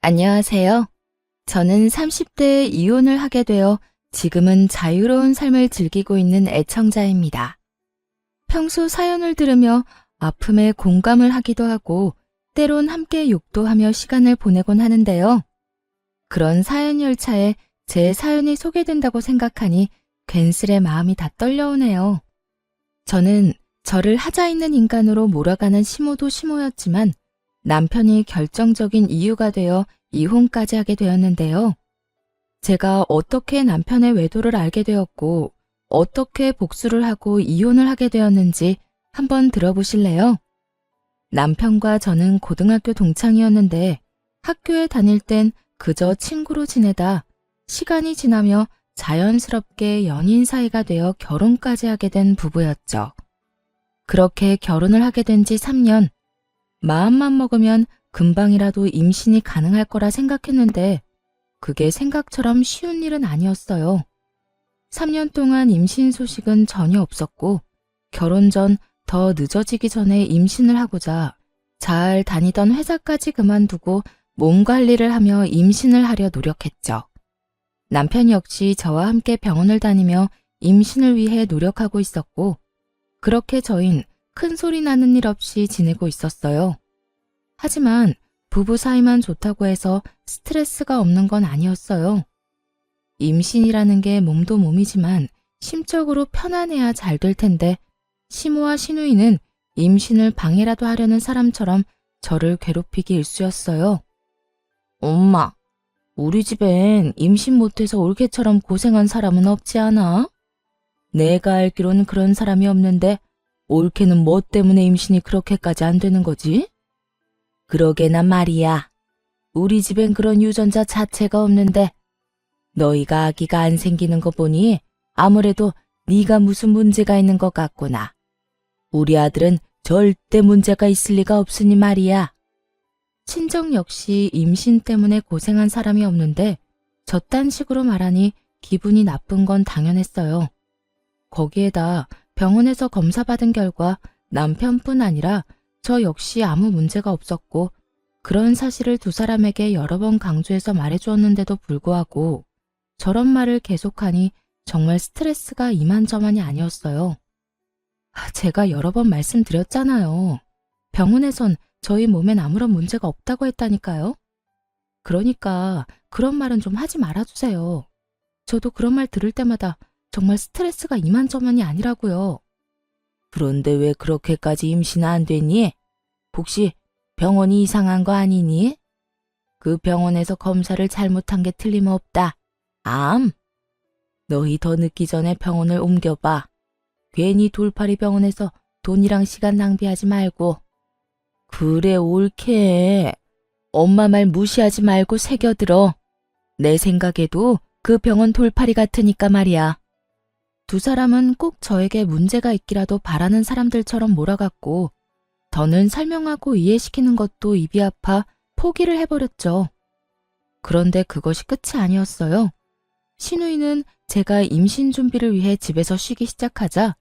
안녕하세요. 저는 30대에 이혼을 하게 되어 지금은 자유로운 삶을 즐기고 있는 애청자입니다. 평소 사연을 들으며 아픔에 공감을 하기도 하고 때론 함께 욕도 하며 시간을 보내곤 하는데요. 그런 사연 열차에 제 사연이 소개된다고 생각하니 괜스레 마음이 다 떨려오네요. 저는 저를 하자 있는 인간으로 몰아가는 시모도 시모였지만 남편이 결정적인 이유가 되어 이혼까지 하게 되었는데요. 제가 어떻게 남편의 외도를 알게 되었고 어떻게 복수를 하고 이혼을 하게 되었는지 한번 들어보실래요? 남편과 저는 고등학교 동창이었는데 학교에 다닐 땐 그저 친구로 지내다 시간이 지나며 자연스럽게 연인 사이가 되어 결혼까지 하게 된 부부였죠. 그렇게 결혼을 하게 된 지 3년, 마음만 먹으면 금방이라도 임신이 가능할 거라 생각했는데 그게 생각처럼 쉬운 일은 아니었어요. 3년 동안 임신 소식은 전혀 없었고 결혼 전 더 늦어지기 전에 임신을 하고자 잘 다니던 회사까지 그만두고 몸 관리를 하며 임신을 하려 노력했죠. 남편 역시 저와 함께 병원을 다니며 임신을 위해 노력하고 있었고 그렇게 저흰 큰 소리 나는 일 없이 지내고 있었어요. 하지만 부부 사이만 좋다고 해서 스트레스가 없는 건 아니었어요. 임신이라는 게 몸도 몸이지만 심적으로 편안해야 잘 될 텐데 시모와 시누이는 임신을 방해라도 하려는 사람처럼 저를 괴롭히기 일쑤였어요. 엄마, 우리 집엔 임신 못해서 올케처럼 고생한 사람은 없지 않아? 내가 알기로는 그런 사람이 없는데 올케는 뭐 때문에 임신이 그렇게까지 안 되는 거지? 그러게나 말이야. 우리 집엔 그런 유전자 자체가 없는데 너희가 아기가 안 생기는 거 보니 아무래도 네가 무슨 문제가 있는 것 같구나. 우리 아들은 절대 문제가 있을 리가 없으니 말이야. 친정 역시 임신 때문에 고생한 사람이 없는데 저딴 식으로 말하니 기분이 나쁜 건 당연했어요. 거기에다 병원에서 검사받은 결과 남편뿐 아니라 저 역시 아무 문제가 없었고 그런 사실을 두 사람에게 여러 번 강조해서 말해주었는데도 불구하고 저런 말을 계속하니 정말 스트레스가 이만저만이 아니었어요. 제가 여러 번 말씀드렸잖아요. 병원에선 저희 몸엔 아무런 문제가 없다고 했다니까요. 그러니까 그런 말은 좀 하지 말아주세요. 저도 그런 말 들을 때마다 정말 스트레스가 이만저만이 아니라고요. 그런데 왜 그렇게까지 임신 안 됐니? 혹시 병원이 이상한 거 아니니? 그 병원에서 검사를 잘못한 게 틀림없다. 암? 너희 더 늦기 전에 병원을 옮겨봐. 괜히 돌팔이 병원에서 돈이랑 시간 낭비하지 말고. 그래, 옳게. 엄마 말 무시하지 말고 새겨들어. 내 생각에도 그 병원 돌팔이 같으니까 말이야. 두 사람은 꼭 저에게 문제가 있기라도 바라는 사람들처럼 몰아갔고 더는 설명하고 이해시키는 것도 입이 아파 포기를 해버렸죠. 그런데 그것이 끝이 아니었어요. 시누이는 제가 임신 준비를 위해 집에서 쉬기 시작하자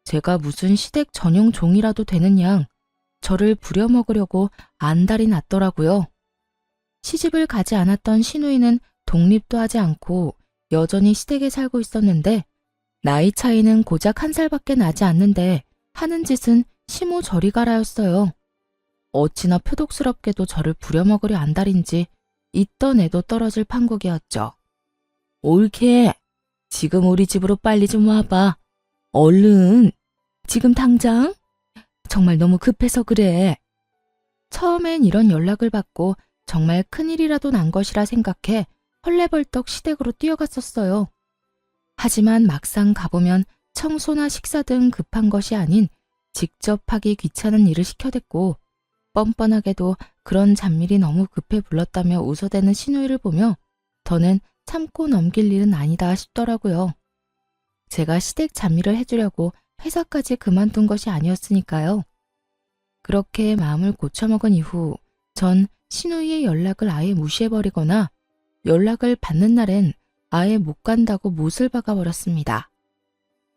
제가 무슨 시댁 전용 종이라도 되는 양 저를 부려먹으려고 안달이 났더라고요. 시집을 가지 않았던 시누이는 독립도 하지 않고 여전히 시댁에 살고 있었는데 나이 차이는 고작 1살밖에 나지 않는데 하는 짓은 시모 저리 가라였어요. 어찌나 표독스럽게도 저를 부려먹으려 안달인지 있던 애도 떨어질 판국이었죠. 옳게. 지금 우리 집으로 빨리 좀 와봐. 얼른. 지금 당장? 정말 너무 급해서 그래. 처음엔 이런 연락을 받고 정말 큰일이라도 난 것이라 생각해 헐레벌떡 시댁으로 뛰어갔었어요. 하지만 막상 가보면 청소나 식사 등 급한 것이 아닌 직접 하기 귀찮은 일을 시켜댔고 뻔뻔하게도 그런 잡일이 너무 급해 불렀다며 웃어대는 시누이를 보며 더는 참고 넘길 일은 아니다 싶더라고요. 제가 시댁 잡일을 해주려고 회사까지 그만둔 것이 아니었으니까요. 그렇게 마음을 고쳐먹은 이후 전 시누이의 연락을 아예 무시해버리거나 연락을 받는 날엔 아예 못 간다고 못을 박아버렸습니다.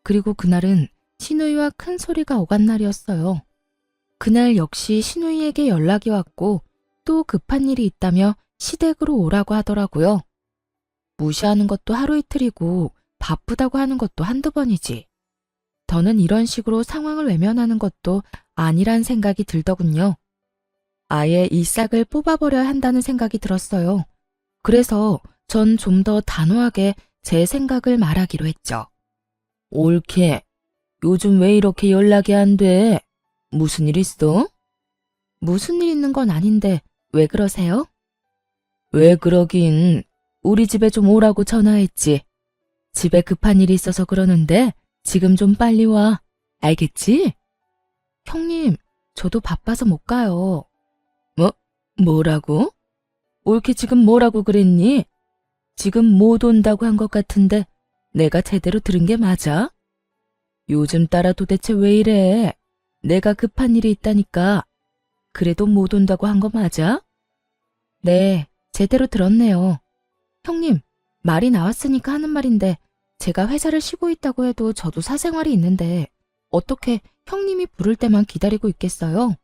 그리고 그날은 시누이와 큰 소리가 오간 날이었어요. 그날 역시 시누이에게 연락이 왔고 또 급한 일이 있다며 시댁으로 오라고 하더라고요. 무시하는 것도 하루 이틀이고 바쁘다고 하는 것도 한두 번이지. 더는 이런 식으로 상황을 외면하는 것도 아니란 생각이 들더군요. 아예 이 싹을 뽑아버려야 한다는 생각이 들었어요. 그래서 전 좀 더 단호하게 제 생각을 말하기로 했죠. 옳게. 요즘 왜 이렇게 연락이 안 돼? 무슨 일 있어? 무슨 일 있는 건 아닌데 왜 그러세요? 왜 그러긴. 우리 집에 좀 오라고 전화했지. 집에 급한 일이 있어서 그러는데 지금 좀 빨리 와. 알겠지? 형님, 저도 바빠서 못 가요. 뭐라고? 옳게 지금 뭐라고 그랬니? 지금 못 온다고 한 것 같은데 내가 제대로 들은 게 맞아? 요즘 따라 도대체 왜 이래? 내가 급한 일이 있다니까. 그래도 못 온다고 한 거 맞아? 네, 제대로 들었네요. 형님, 말이 나왔으니까 하는 말인데 제가 회사를 쉬고 있다고 해도 저도 사생활이 있는데 어떻게 형님이 부를 때만 기다리고 있겠어요?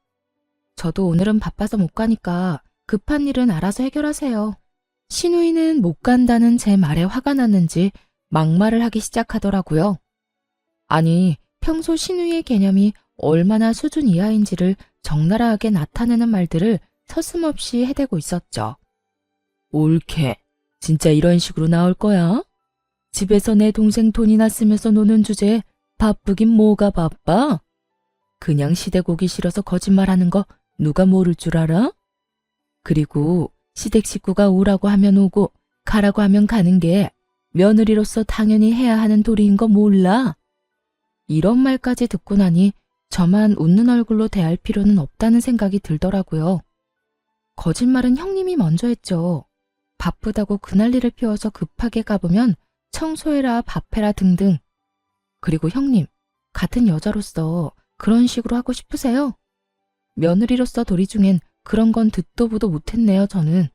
저도 오늘은 바빠서 못 가니까 급한 일은 알아서 해결하세요. 신우이는 못 간다는 제 말에 화가 났는지 막말을 하기 시작하더라고요. 아니, 평소 신우이의 개념이 얼마나 수준 이하인지를 적나라하게 나타내는 말들을 서슴없이 해대고 있었죠. 옳게. 진짜 이런 식으로 나올 거야? 집에서 내 동생 돈이나 쓰면서 노는 주제에 바쁘긴 뭐가 바빠? 그냥 시댁 오기 싫어서 거짓말하는 거 누가 모를 줄 알아? 그리고 시댁 식구가 오라고 하면 오고 가라고 하면 가는 게 며느리로서 당연히 해야 하는 도리인 거 몰라? 이런 말까지 듣고 나니 저만 웃는 얼굴로 대할 필요는 없다는 생각이 들더라고요. 거짓말은 형님이 먼저 했죠. 바쁘다고 그날리를 피워서 급하게 가보면 청소해라, 밥해라 등등. 그리고 형님, 같은 여자로서 그런 식으로 하고 싶으세요? 며느리로서 도리 중엔 그런 건 듣도 보도 못했네요, 저는.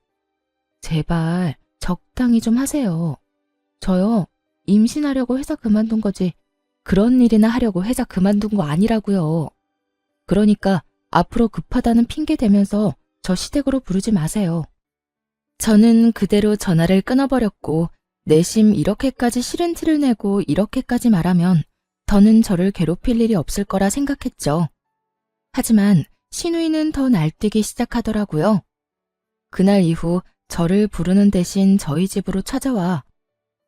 제발 적당히 좀 하세요. 저요, 임신하려고 회사 그만둔 거지 그런 일이나 하려고 회사 그만둔 거 아니라고요. 그러니까 앞으로 급하다는 핑계 대면서 저 시댁으로 부르지 마세요. 저는 그대로 전화를 끊어버렸고 내심 이렇게까지 싫은 티를 내고 이렇게까지 말하면 더는 저를 괴롭힐 일이 없을 거라 생각했죠. 하지만 신우이는 더 날뛰기 시작하더라고요. 그날 이후 저를 부르는 대신 저희 집으로 찾아와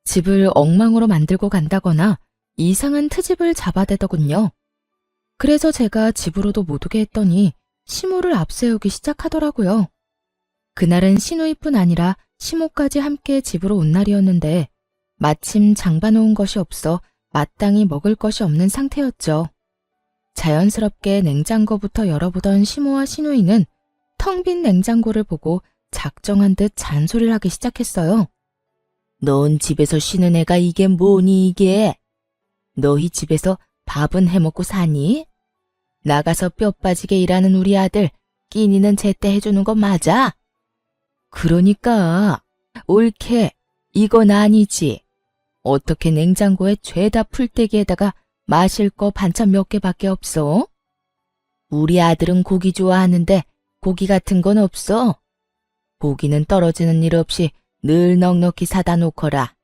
집을 엉망으로 만들고 간다거나 이상한 트집을 잡아대더군요. 그래서 제가 집으로도 못 오게 했더니 시모를 앞세우기 시작하더라고요. 그날은 신우이뿐 아니라 시모까지 함께 집으로 온 날이었는데 마침 장봐놓은 것이 없어 마땅히 먹을 것이 없는 상태였죠. 자연스럽게 냉장고부터 열어보던 시모와 신우이는 텅 빈 냉장고를 보고 작정한 듯 잔소리를 하기 시작했어요. 넌 집에서 쉬는 애가 이게 뭐니 이게? 너희 집에서 밥은 해먹고 사니? 나가서 뼈 빠지게 일하는 우리 아들 끼니는 제때 해주는 거 맞아? 그러니까 옳게 이건 아니지. 어떻게 냉장고에 죄다 풀떼기에다가 마실 거 반찬 몇 개밖에 없어? 우리 아들은 고기 좋아하는데 고기 같은 건 없어. 고기는 떨어지는 일 없이 늘 넉넉히 사다 놓거라.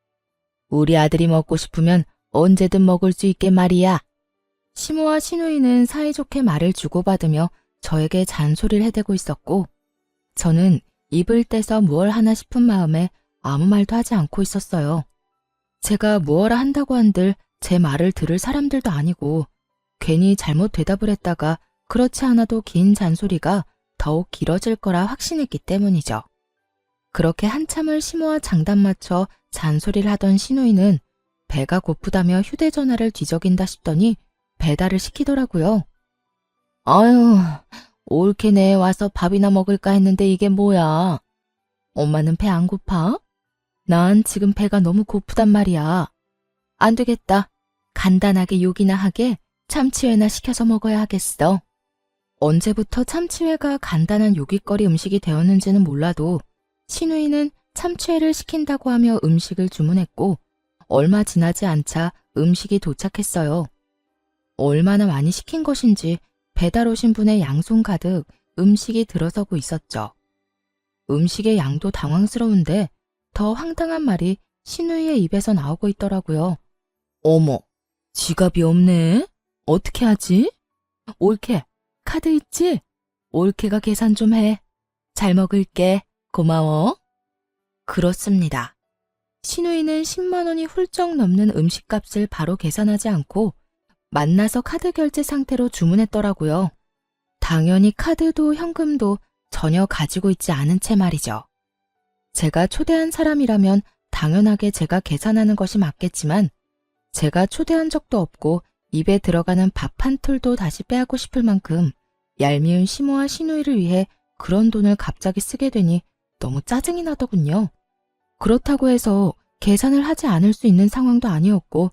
우리 아들이 먹고 싶으면 언제든 먹을 수 있게 말이야. 시모와 신우이는 사이좋게 말을 주고받으며 저에게 잔소리를 해대고 있었고 저는 입을 떼서 무얼 하나 싶은 마음에 아무 말도 하지 않고 있었어요. 제가 무엇라 한다고 한들 제 말을 들을 사람들도 아니고 괜히 잘못 대답을 했다가 그렇지 않아도 긴 잔소리가 더욱 길어질 거라 확신했기 때문이죠. 그렇게 한참을 시모와 장단 맞춰 잔소리를 하던 신우이는 배가 고프다며 휴대전화를 뒤적인다 싶더니 배달을 시키더라고요. 아유, 옳게 내에 와서 밥이나 먹을까 했는데 이게 뭐야? 엄마는 배 안 고파? 난 지금 배가 너무 고프단 말이야. 안 되겠다. 간단하게 요기나 하게 참치회나 시켜서 먹어야 하겠어. 언제부터 참치회가 간단한 요깃거리 음식이 되었는지는 몰라도 신우이는 참치회를 시킨다고 하며 음식을 주문했고 얼마 지나지 않자 음식이 도착했어요. 얼마나 많이 시킨 것인지 배달 오신 분의 양손 가득 음식이 들어서고 있었죠. 음식의 양도 당황스러운데 더 황당한 말이 신우이의 입에서 나오고 있더라고요. 어머, 지갑이 없네? 어떻게 하지? 올케, 카드 있지? 올케가 계산 좀 해. 잘 먹을게. 고마워. 그렇습니다. 신우이는 10만 원이 훌쩍 넘는 음식값을 바로 계산하지 않고 만나서 카드 결제 상태로 주문했더라고요. 당연히 카드도 현금도 전혀 가지고 있지 않은 채 말이죠. 제가 초대한 사람이라면 당연하게 제가 계산하는 것이 맞겠지만 제가 초대한 적도 없고 입에 들어가는 밥 한 톨도 다시 빼앗고 싶을 만큼 얄미운 시모와 시누이를 위해 그런 돈을 갑자기 쓰게 되니 너무 짜증이 나더군요. 그렇다고 해서 계산을 하지 않을 수 있는 상황도 아니었고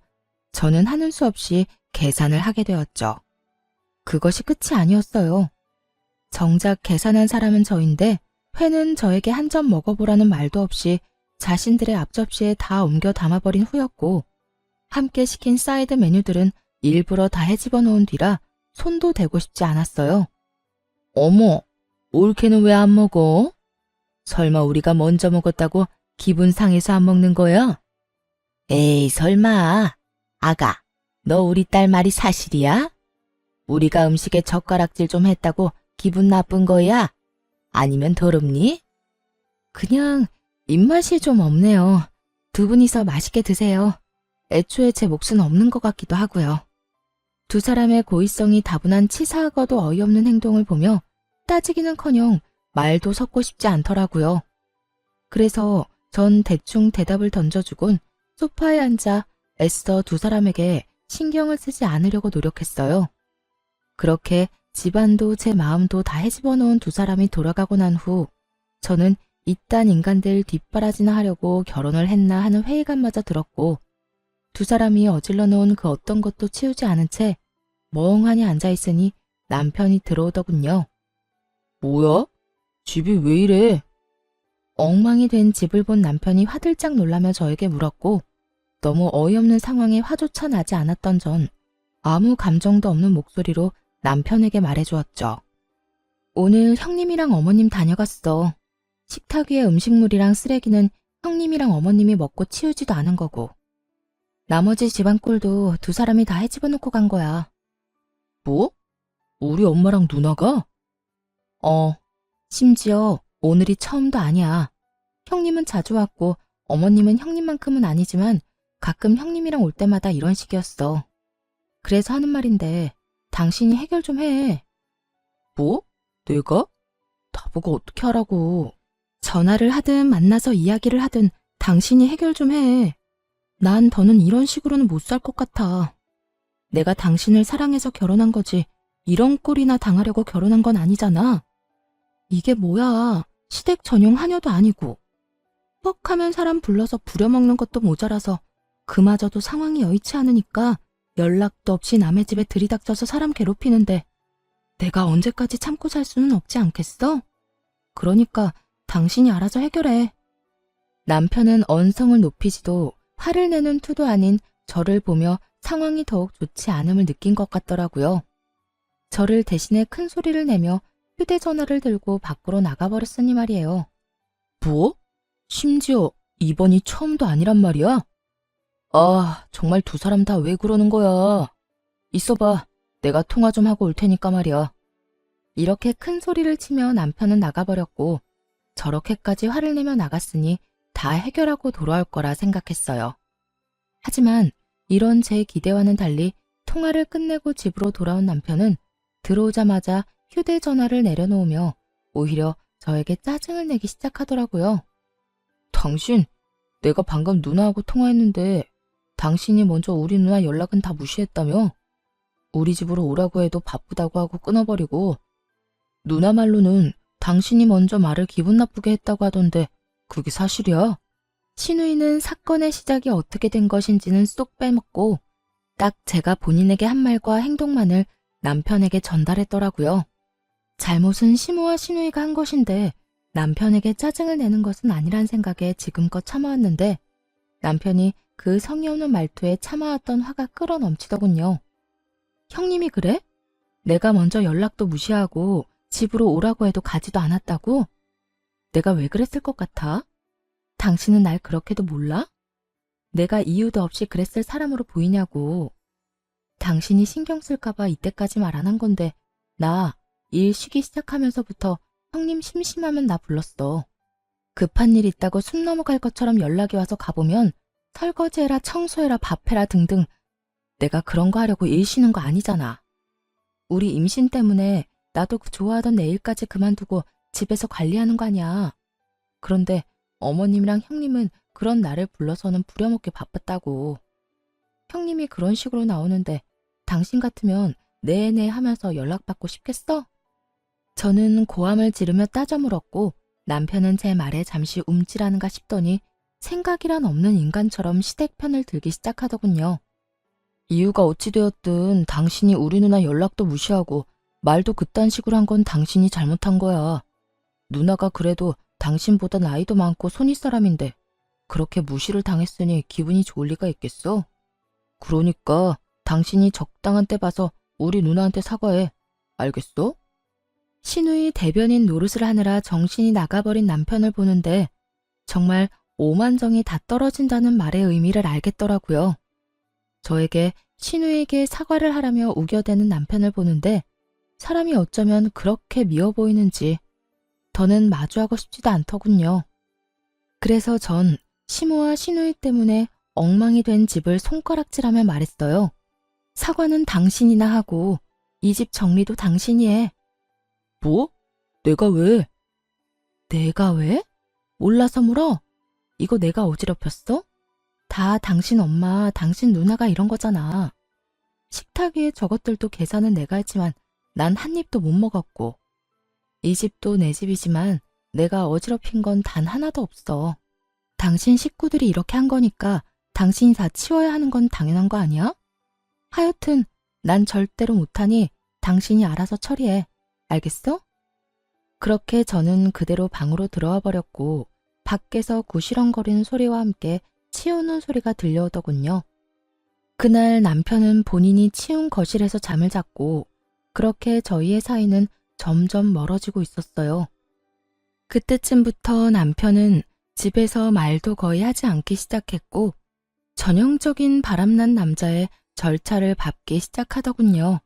저는 하는 수 없이 계산을 하게 되었죠. 그것이 끝이 아니었어요. 정작 계산한 사람은 저인데 회는 저에게 한 점 먹어보라는 말도 없이 자신들의 앞접시에 다 옮겨 담아버린 후였고 함께 시킨 사이드 메뉴들은 일부러 다 헤집어 놓은 뒤라 손도 대고 싶지 않았어요. 어머, 올케는 왜 안 먹어? 설마 우리가 먼저 먹었다고 기분 상해서 안 먹는 거야? 에이, 설마. 아가, 너 우리 딸 말이 사실이야? 우리가 음식에 젓가락질 좀 했다고 기분 나쁜 거야? 아니면 더럽니? 그냥 입맛이 좀 없네요. 두 분이서 맛있게 드세요. 애초에 제 몫은 없는 것 같기도 하고요. 두 사람의 고의성이 다분한 치사하고도 어이없는 행동을 보며 따지기는커녕 말도 섞고 싶지 않더라고요. 그래서 전 대충 대답을 던져주곤 소파에 앉아 애써 두 사람에게 신경을 쓰지 않으려고 노력했어요. 그렇게 집안도 제 마음도 다 헤집어 놓은 두 사람이 돌아가고 난 후 저는 이딴 인간들 뒷바라지나 하려고 결혼을 했나 하는 회의감마저 들었고 두 사람이 어질러 놓은 그 어떤 것도 치우지 않은 채 멍하니 앉아있으니 남편이 들어오더군요. 뭐야? 집이 왜 이래? 엉망이 된 집을 본 남편이 화들짝 놀라며 저에게 물었고 너무 어이없는 상황에 화조차 나지 않았던 전 아무 감정도 없는 목소리로 남편에게 말해주었죠. 오늘 형님이랑 어머님 다녀갔어. 식탁 위에 음식물이랑 쓰레기는 형님이랑 어머님이 먹고 치우지도 않은 거고 나머지 집안 꼴도 두 사람이 다 헤집어 놓고 간 거야. 뭐? 우리 엄마랑 누나가? 심지어 오늘이 처음도 아니야. 형님은 자주 왔고 어머님은 형님만큼은 아니지만 가끔 형님이랑 올 때마다 이런 식이었어. 그래서 하는 말인데 당신이 해결 좀 해. 뭐? 내가? 나보고 어떻게 하라고. 전화를 하든 만나서 이야기를 하든 당신이 해결 좀 해. 난 더는 이런 식으로는 못 살 것 같아. 내가 당신을 사랑해서 결혼한 거지 이런 꼴이나 당하려고 결혼한 건 아니잖아. 이게 뭐야. 시댁 전용 하녀도 아니고. 뻑하면 사람 불러서 부려먹는 것도 모자라서 그마저도 상황이 여의치 않으니까 연락도 없이 남의 집에 들이닥쳐서 사람 괴롭히는데 내가 언제까지 참고 살 수는 없지 않겠어? 그러니까 당신이 알아서 해결해. 남편은 언성을 높이지도 화를 내는 투도 아닌 저를 보며 상황이 더욱 좋지 않음을 느낀 것 같더라고요. 저를 대신에 큰 소리를 내며 휴대전화를 들고 밖으로 나가버렸으니 말이에요. 뭐? 심지어 이번이 처음도 아니란 말이야? 아, 정말 두 사람 다 왜 그러는 거야? 있어봐. 내가 통화 좀 하고 올 테니까 말이야. 이렇게 큰 소리를 치며 남편은 나가버렸고 저렇게까지 화를 내며 나갔으니 다 해결하고 돌아올 거라 생각했어요. 하지만 이런 제 기대와는 달리 통화를 끝내고 집으로 돌아온 남편은 들어오자마자 휴대전화를 내려놓으며 오히려 저에게 짜증을 내기 시작하더라고요. 당신, 내가 방금 누나하고 통화했는데 당신이 먼저 우리 누나 연락은 다 무시했다며? 우리 집으로 오라고 해도 바쁘다고 하고 끊어버리고 누나 말로는 당신이 먼저 말을 기분 나쁘게 했다고 하던데 그게 사실이야? 신우이는 사건의 시작이 어떻게 된 것인지는 쏙 빼먹고 딱 제가 본인에게 한 말과 행동만을 남편에게 전달했더라고요. 잘못은 시모와 신우이가 한 것인데 남편에게 짜증을 내는 것은 아니란 생각에 지금껏 참아왔는데 남편이 그 성의 없는 말투에 참아왔던 화가 끌어넘치더군요. 형님이 그래? 내가 먼저 연락도 무시하고 집으로 오라고 해도 가지도 않았다고? 내가 왜 그랬을 것 같아? 당신은 날 그렇게도 몰라? 내가 이유도 없이 그랬을 사람으로 보이냐고. 당신이 신경 쓸까봐 이때까지 말 안 한 건데 나 일 쉬기 시작하면서부터 형님 심심하면 나 불렀어. 급한 일 있다고 숨 넘어갈 것처럼 연락이 와서 가보면 설거지해라, 청소해라, 밥해라 등등. 내가 그런 거 하려고 일 쉬는 거 아니잖아. 우리 임신 때문에 나도 좋아하던 내 일까지 그만두고 집에서 관리하는 거 아니야. 그런데 어머님이랑 형님은 그런 나를 불러서는 부려먹기 바빴다고. 형님이 그런 식으로 나오는데 당신 같으면 네네 하면서 연락받고 싶겠어? 저는 고함을 지르며 따져 물었고 남편은 제 말에 잠시 움찔하는가 싶더니 생각이란 없는 인간처럼 시댁편을 들기 시작하더군요. 이유가 어찌 되었든 당신이 우리 누나 연락도 무시하고 말도 그딴 식으로 한 건 당신이 잘못한 거야. 누나가 그래도 당신보다 나이도 많고 손윗 사람인데 그렇게 무시를 당했으니 기분이 좋을 리가 있겠어? 그러니까 당신이 적당한 때 봐서 우리 누나한테 사과해. 알겠어? 신우이 대변인 노릇을 하느라 정신이 나가버린 남편을 보는데 정말 오만정이 다 떨어진다는 말의 의미를 알겠더라고요. 저에게 신우에게 사과를 하라며 우겨대는 남편을 보는데 사람이 어쩌면 그렇게 미워 보이는지 더는 마주하고 싶지도 않더군요. 그래서 전 시모와 신우이 때문에 엉망이 된 집을 손가락질하며 말했어요. 사과는 당신이나 하고 이 집 정리도 당신이 해. 뭐? 내가 왜? 내가 왜? 몰라서 물어? 이거 내가 어지럽혔어? 다 당신 엄마, 당신 누나가 이런 거잖아. 식탁 위에 저것들도 계산은 내가 했지만 난 한 입도 못 먹었고 이 집도 내 집이지만 내가 어지럽힌 건 단 하나도 없어. 당신 식구들이 이렇게 한 거니까 당신이 다 치워야 하는 건 당연한 거 아니야? 하여튼 난 절대로 못하니 당신이 알아서 처리해. 알겠어? 그렇게 저는 그대로 방으로 들어와 버렸고 밖에서 구시렁거리는 소리와 함께 치우는 소리가 들려오더군요. 그날 남편은 본인이 치운 거실에서 잠을 잤고 그렇게 저희의 사이는 점점 멀어지고 있었어요. 그때쯤부터 남편은 집에서 말도 거의 하지 않기 시작했고 전형적인 바람난 남자의 절차를 밟기 시작하더군요.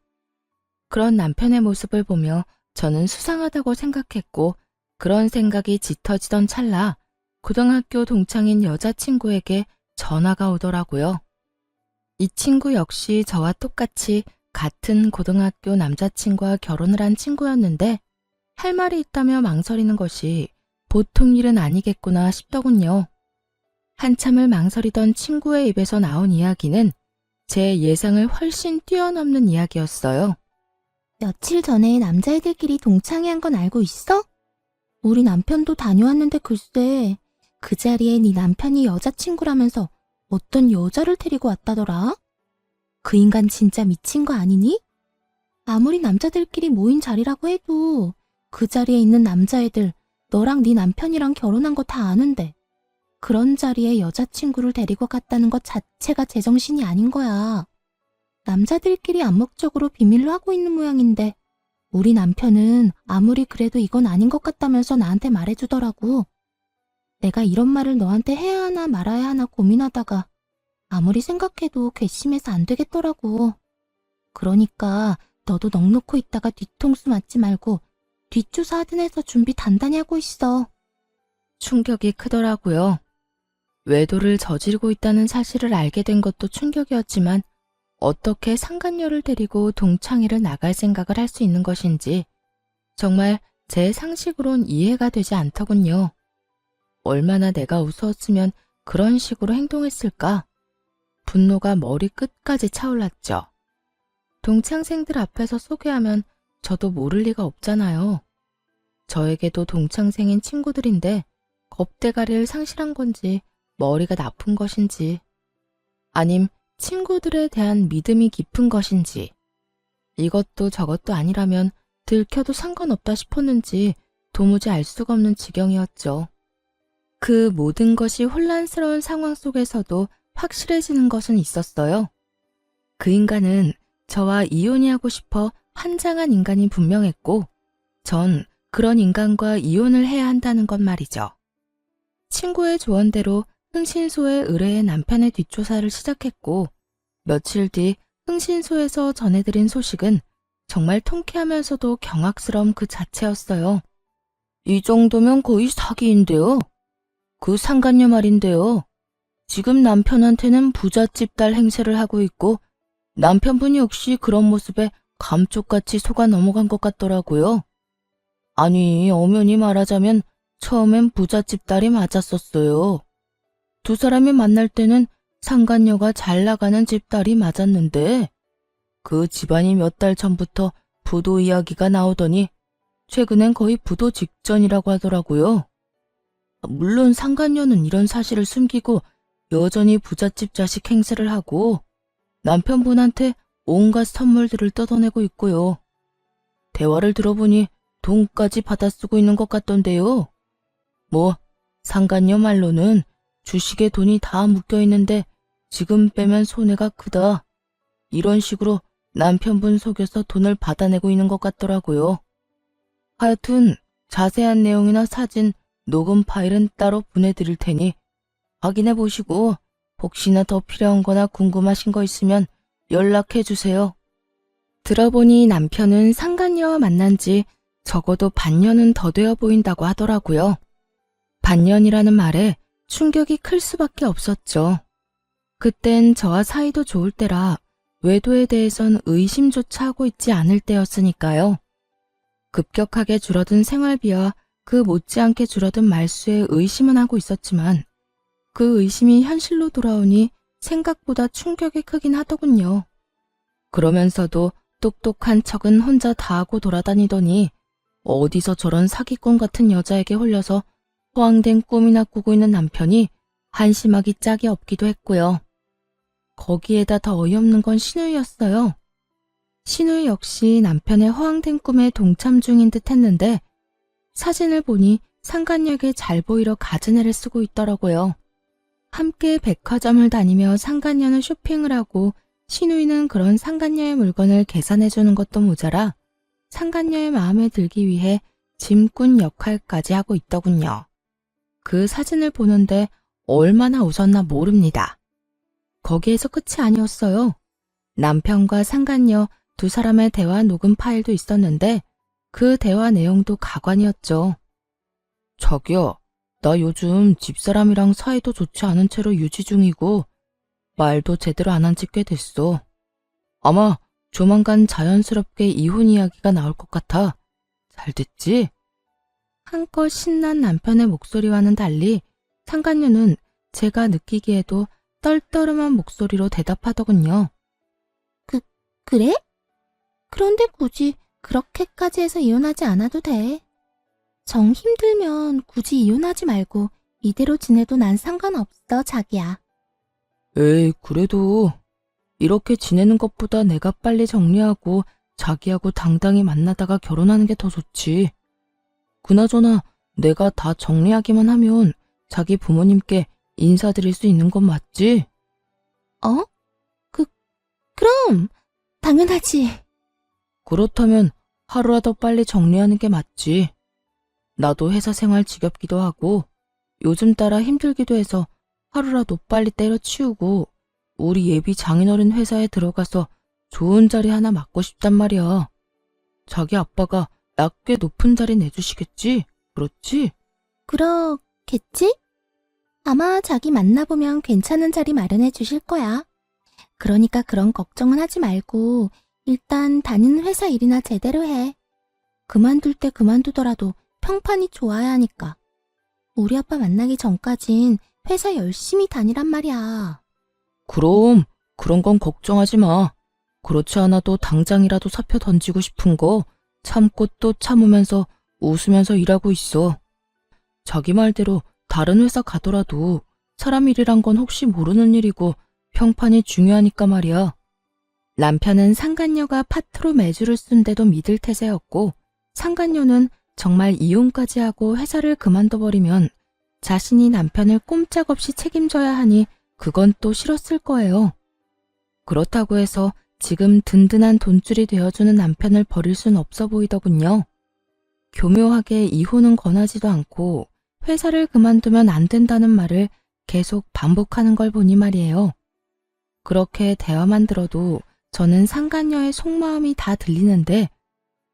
그런 남편의 모습을 보며 저는 수상하다고 생각했고 그런 생각이 짙어지던 찰나 고등학교 동창인 여자친구에게 전화가 오더라고요. 이 친구 역시 저와 똑같이 같은 고등학교 남자친구와 결혼을 한 친구였는데 할 말이 있다며 망설이는 것이 보통 일은 아니겠구나 싶더군요. 한참을 망설이던 친구의 입에서 나온 이야기는 제 예상을 훨씬 뛰어넘는 이야기였어요. 며칠 전에 남자애들끼리 동창회 한 건 알고 있어? 우리 남편도 다녀왔는데 글쎄 그 자리에 네 남편이 여자친구라면서 어떤 여자를 데리고 왔다더라? 그 인간 진짜 미친 거 아니니? 아무리 남자들끼리 모인 자리라고 해도 그 자리에 있는 남자애들 너랑 네 남편이랑 결혼한 거 다 아는데 그런 자리에 여자친구를 데리고 갔다는 것 자체가 제정신이 아닌 거야. 남자들끼리 암묵적으로 비밀로 하고 있는 모양인데 우리 남편은 아무리 그래도 이건 아닌 것 같다면서 나한테 말해주더라고. 내가 이런 말을 너한테 해야 하나 말아야 하나 고민하다가 아무리 생각해도 괘씸해서 안 되겠더라고. 그러니까 너도 넋놓고 있다가 뒤통수 맞지 말고 뒷조사 하든 해서 준비 단단히 하고 있어. 충격이 크더라고요. 외도를 저지르고 있다는 사실을 알게 된 것도 충격이었지만 어떻게 상간녀를 데리고 동창회를 나갈 생각을 할 수 있는 것인지 정말 제 상식으론 이해가 되지 않더군요. 얼마나 내가 우스웠으면 그런 식으로 행동했을까? 분노가 머리 끝까지 차올랐죠. 동창생들 앞에서 소개하면 저도 모를 리가 없잖아요. 저에게도 동창생인 친구들인데 겁대가리를 상실한 건지 머리가 나쁜 것인지 아님 친구들에 대한 믿음이 깊은 것인지 이것도 저것도 아니라면 들켜도 상관없다 싶었는지 도무지 알 수가 없는 지경이었죠. 그 모든 것이 혼란스러운 상황 속에서도 확실해지는 것은 있었어요. 그 인간은 저와 이혼이 하고 싶어 환장한 인간이 분명했고 전 그런 인간과 이혼을 해야 한다는 것 말이죠. 친구의 조언대로 흥신소에 의뢰해 남편의 뒷조사를 시작했고 며칠 뒤 흥신소에서 전해드린 소식은 정말 통쾌하면서도 경악스러움 그 자체였어요. 이 정도면 거의 사기인데요. 그 상간녀 말인데요. 지금 남편한테는 부잣집 딸 행세를 하고 있고 남편분이 역시 그런 모습에 감쪽같이 속아 넘어간 것 같더라고요. 아니, 엄연히 말하자면 처음엔 부잣집 딸이 맞았었어요. 두 사람이 만날 때는 상간녀가 잘 나가는 집 딸이 맞았는데 그 집안이 몇 달 전부터 부도 이야기가 나오더니 최근엔 거의 부도 직전이라고 하더라고요. 물론 상간녀는 이런 사실을 숨기고 여전히 부잣집 자식 행세를 하고 남편분한테 온갖 선물들을 뜯어내고 있고요. 대화를 들어보니 돈까지 받아 쓰고 있는 것 같던데요. 뭐 상간녀 말로는 주식에 돈이 다 묶여 있는데 지금 빼면 손해가 크다. 이런 식으로 남편분 속여서 돈을 받아내고 있는 것 같더라고요. 하여튼 자세한 내용이나 사진, 녹음 파일은 따로 보내드릴 테니 확인해 보시고 혹시나 더 필요한 거나 궁금하신 거 있으면 연락해 주세요. 들어보니 남편은 상간녀와 만난 지 적어도 반년은 더 되어 보인다고 하더라고요. 반년이라는 말에 충격이 클 수밖에 없었죠. 그땐 저와 사이도 좋을 때라 외도에 대해선 의심조차 하고 있지 않을 때였으니까요. 급격하게 줄어든 생활비와 그 못지않게 줄어든 말수에 의심은 하고 있었지만 그 의심이 현실로 돌아오니 생각보다 충격이 크긴 하더군요. 그러면서도 똑똑한 척은 혼자 다 하고 돌아다니더니 어디서 저런 사기꾼 같은 여자에게 홀려서 허황된 꿈이나 꾸고 있는 남편이 한심하기 짝이 없기도 했고요. 거기에다 더 어이없는 건 신우이였어요. 신우이 역시 남편의 허황된 꿈에 동참 중인 듯 했는데 사진을 보니 상간녀에게 잘 보이려 갖은 애를 쓰고 있더라고요. 함께 백화점을 다니며 상간녀는 쇼핑을 하고 신우이는 그런 상간녀의 물건을 계산해주는 것도 모자라 상간녀의 마음에 들기 위해 짐꾼 역할까지 하고 있더군요. 그 사진을 보는데 얼마나 웃었나 모릅니다. 거기에서 끝이 아니었어요. 남편과 상간녀 두 사람의 대화 녹음 파일도 있었는데 그 대화 내용도 가관이었죠. 자기야, 나 요즘 집사람이랑 사이도 좋지 않은 채로 유지 중이고 말도 제대로 안 한 지 꽤 됐어. 아마 조만간 자연스럽게 이혼 이야기가 나올 것 같아. 잘 됐지? 한껏 신난 남편의 목소리와는 달리 상간녀는 제가 느끼기에도 떨떠름한 목소리로 대답하더군요. 그래? 그런데 굳이 그렇게까지 해서 이혼하지 않아도 돼. 정 힘들면 굳이 이혼하지 말고 이대로 지내도 난 상관없어, 자기야. 에이, 그래도 이렇게 지내는 것보다 내가 빨리 정리하고 자기하고 당당히 만나다가 결혼하는 게 더 좋지. 그나저나 내가 다 정리하기만 하면 자기 부모님께 인사드릴 수 있는 건 맞지? 어? 그럼 당연하지. 그렇다면 하루라도 빨리 정리하는 게 맞지. 나도 회사 생활 지겹기도 하고 요즘 따라 힘들기도 해서 하루라도 빨리 때려치우고 우리 예비 장인어른 회사에 들어가서 좋은 자리 하나 맡고 싶단 말이야. 자기 아빠가 나 꽤 높은 자리 내주시겠지? 그렇지? 그렇겠지? 아마 자기 만나보면 괜찮은 자리 마련해 주실 거야. 그러니까 그런 걱정은 하지 말고 일단 다니는 회사 일이나 제대로 해. 그만둘 때 그만두더라도 평판이 좋아야 하니까. 우리 아빠 만나기 전까진 회사 열심히 다니란 말이야. 그럼 그런 건 걱정하지 마. 그렇지 않아도 당장이라도 사표 던지고 싶은 거 참고 또 참으면서 웃으면서 일하고 있어. 자기 말대로 다른 회사 가더라도 사람 일이란 건 혹시 모르는 일이고 평판이 중요하니까 말이야. 남편은 상간녀가 파트로 매주를 쓴데도 믿을 태세였고 상간녀는 정말 이혼까지 하고 회사를 그만둬버리면 자신이 남편을 꼼짝없이 책임져야 하니 그건 또 싫었을 거예요. 그렇다고 해서 지금 든든한 돈줄이 되어주는 남편을 버릴 순 없어 보이더군요. 교묘하게 이혼은 권하지도 않고 회사를 그만두면 안 된다는 말을 계속 반복하는 걸 보니 말이에요. 그렇게 대화만 들어도 저는 상간녀의 속마음이 다 들리는데